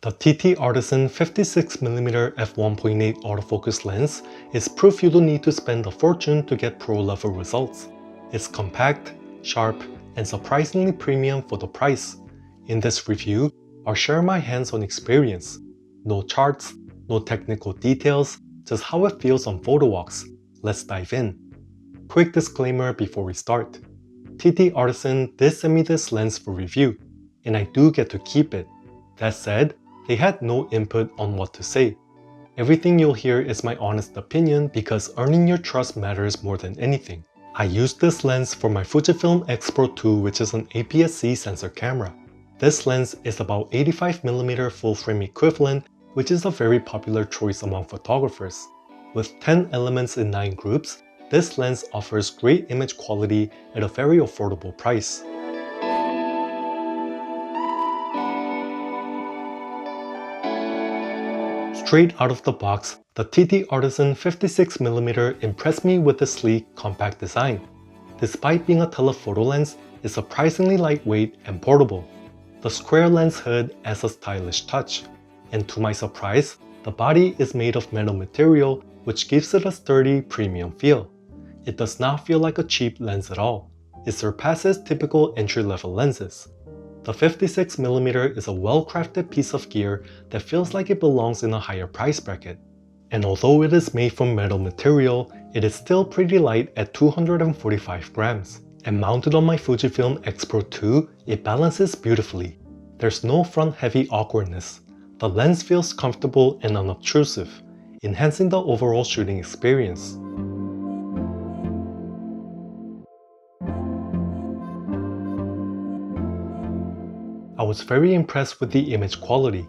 The TTArtisan 56mm f1.8 autofocus lens is proof you don't need to spend a fortune to get pro-level results. It's compact, sharp, and surprisingly premium for the price. In this review, I'll share my hands-on experience. No charts, no technical details, just how it feels on photo walks. Let's dive in. Quick disclaimer before we start. TTArtisan did send me this lens for review, and I do get to keep it. That said, they had no input on what to say. Everything you'll hear is my honest opinion because earning your trust matters more than anything. I used this lens for my Fujifilm X Pro 2, which is an APS-C sensor camera. This lens is about 85mm full-frame equivalent, which is a very popular choice among photographers. With 10 elements in 9 groups, this lens offers great image quality at a very affordable price. Straight out of the box, the TTArtisan 56mm impressed me with the sleek, compact design. Despite being a telephoto lens, it's surprisingly lightweight and portable. The square lens hood adds a stylish touch, and to my surprise, the body is made of metal material which gives it a sturdy, premium feel. It does not feel like a cheap lens at all. It surpasses typical entry-level lenses. The 56mm is a well-crafted piece of gear that feels like it belongs in a higher price bracket. And although it is made from metal material, it is still pretty light at 245 grams. And mounted on my Fujifilm X Pro 2, it balances beautifully. There's no front-heavy awkwardness. The lens feels comfortable and unobtrusive, enhancing the overall shooting experience. I was very impressed with the image quality.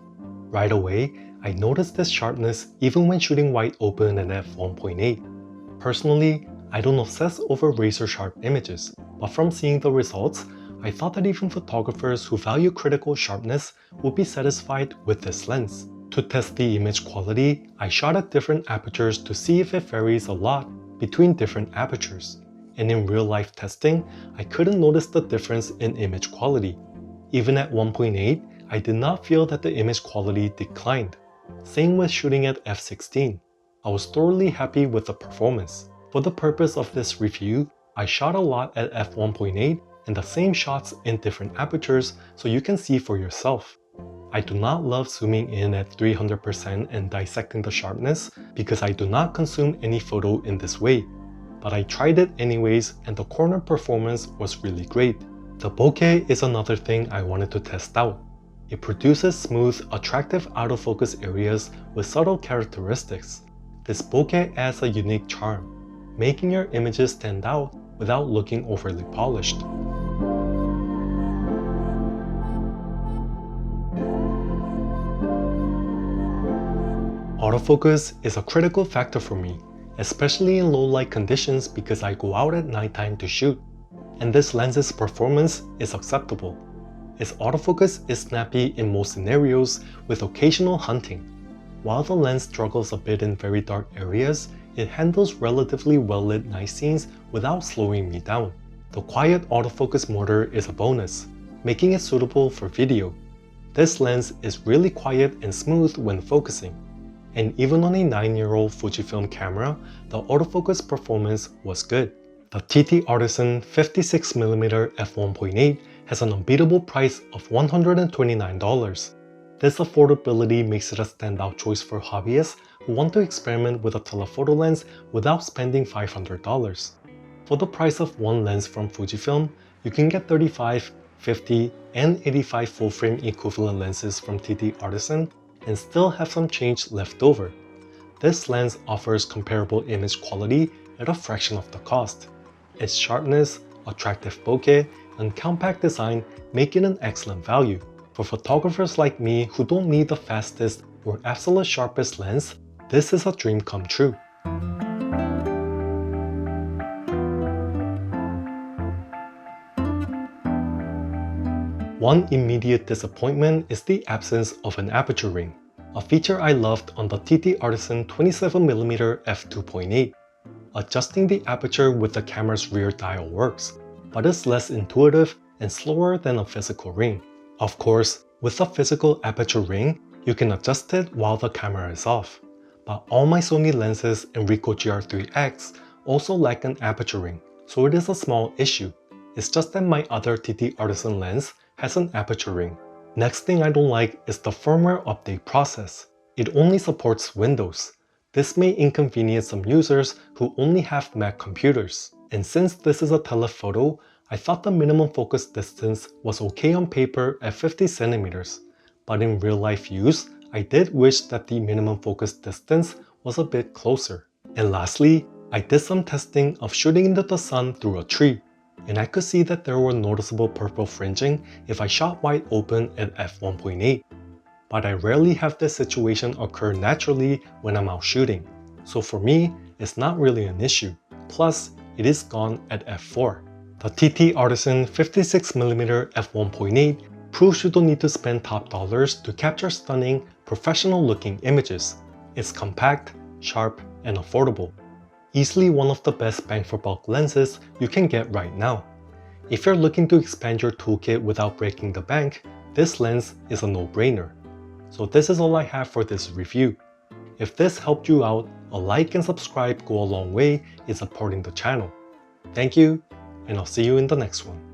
Right away, I noticed this sharpness even when shooting wide open at f1.8. Personally, I don't obsess over razor-sharp images, but from seeing the results, I thought that even photographers who value critical sharpness would be satisfied with this lens. To test the image quality, I shot at different apertures to see if it varies a lot between different apertures. And in real-life testing, I couldn't notice the difference in image quality. Even at 1.8, I did not feel that the image quality declined. Same with shooting at f16. I was thoroughly happy with the performance. For the purpose of this review, I shot a lot at f1.8 and the same shots in different apertures so you can see for yourself. I do not love zooming in at 300% and dissecting the sharpness because I do not consume any photo in this way. But I tried it anyways and the corner performance was really great. The bokeh is another thing I wanted to test out. It produces smooth, attractive autofocus areas with subtle characteristics. This bokeh adds a unique charm, making your images stand out without looking overly polished. Autofocus is a critical factor for me, especially in low light conditions because I go out at nighttime to shoot. And this lens's performance is acceptable. Its autofocus is snappy in most scenarios with occasional hunting. While the lens struggles a bit in very dark areas, it handles relatively well-lit night scenes without slowing me down. The quiet autofocus motor is a bonus, making it suitable for video. This lens is really quiet and smooth when focusing. And even on a 9-year-old Fujifilm camera, the autofocus performance was good. The TTArtisan 56mm f1.8 has an unbeatable price of $129. This affordability makes it a standout choice for hobbyists who want to experiment with a telephoto lens without spending $500. For the price of one lens from Fujifilm, you can get 35, 50, and 85 full-frame equivalent lenses from TTArtisan and still have some change left over. This lens offers comparable image quality at a fraction of the cost. Its sharpness, attractive bokeh, and compact design make it an excellent value. For photographers like me who don't need the fastest or absolute sharpest lens, this is a dream come true. One immediate disappointment is the absence of an aperture ring, a feature I loved on the TTArtisan 27mm f2.8. Adjusting the aperture with the camera's rear dial works, but is less intuitive and slower than a physical ring. Of course, with a physical aperture ring, You can adjust it while the camera is off, but all my Sony lenses in Ricoh GR3X also lack an aperture ring, so it is a small issue. It's just that my other TTArtisan lens has an aperture ring. Next thing I don't like is the firmware update process. It only supports Windows. This may inconvenience some users who only have Mac computers. And since this is a telephoto, I thought the minimum focus distance was okay on paper at 50 centimeters. But in real life use, I did wish that the minimum focus distance was a bit closer. And lastly, I did some testing of shooting into the sun through a tree, and I could see that there were noticeable purple fringing if I shot wide open at f1.8. But I rarely have this situation occur naturally when I'm out shooting, so for me, it's not really an issue. Plus, it is gone at f4. The TTArtisan 56mm f1.8 proves you don't need to spend top dollars to capture stunning, professional-looking images. It's compact, sharp, and affordable. Easily one of the best bang-for-buck lenses you can get right now. If you're looking to expand your toolkit without breaking the bank, this lens is a no-brainer. So this is all I have for this review. If this helped you out, a like and subscribe go a long way in supporting the channel. Thank you, and I'll see you in the next one.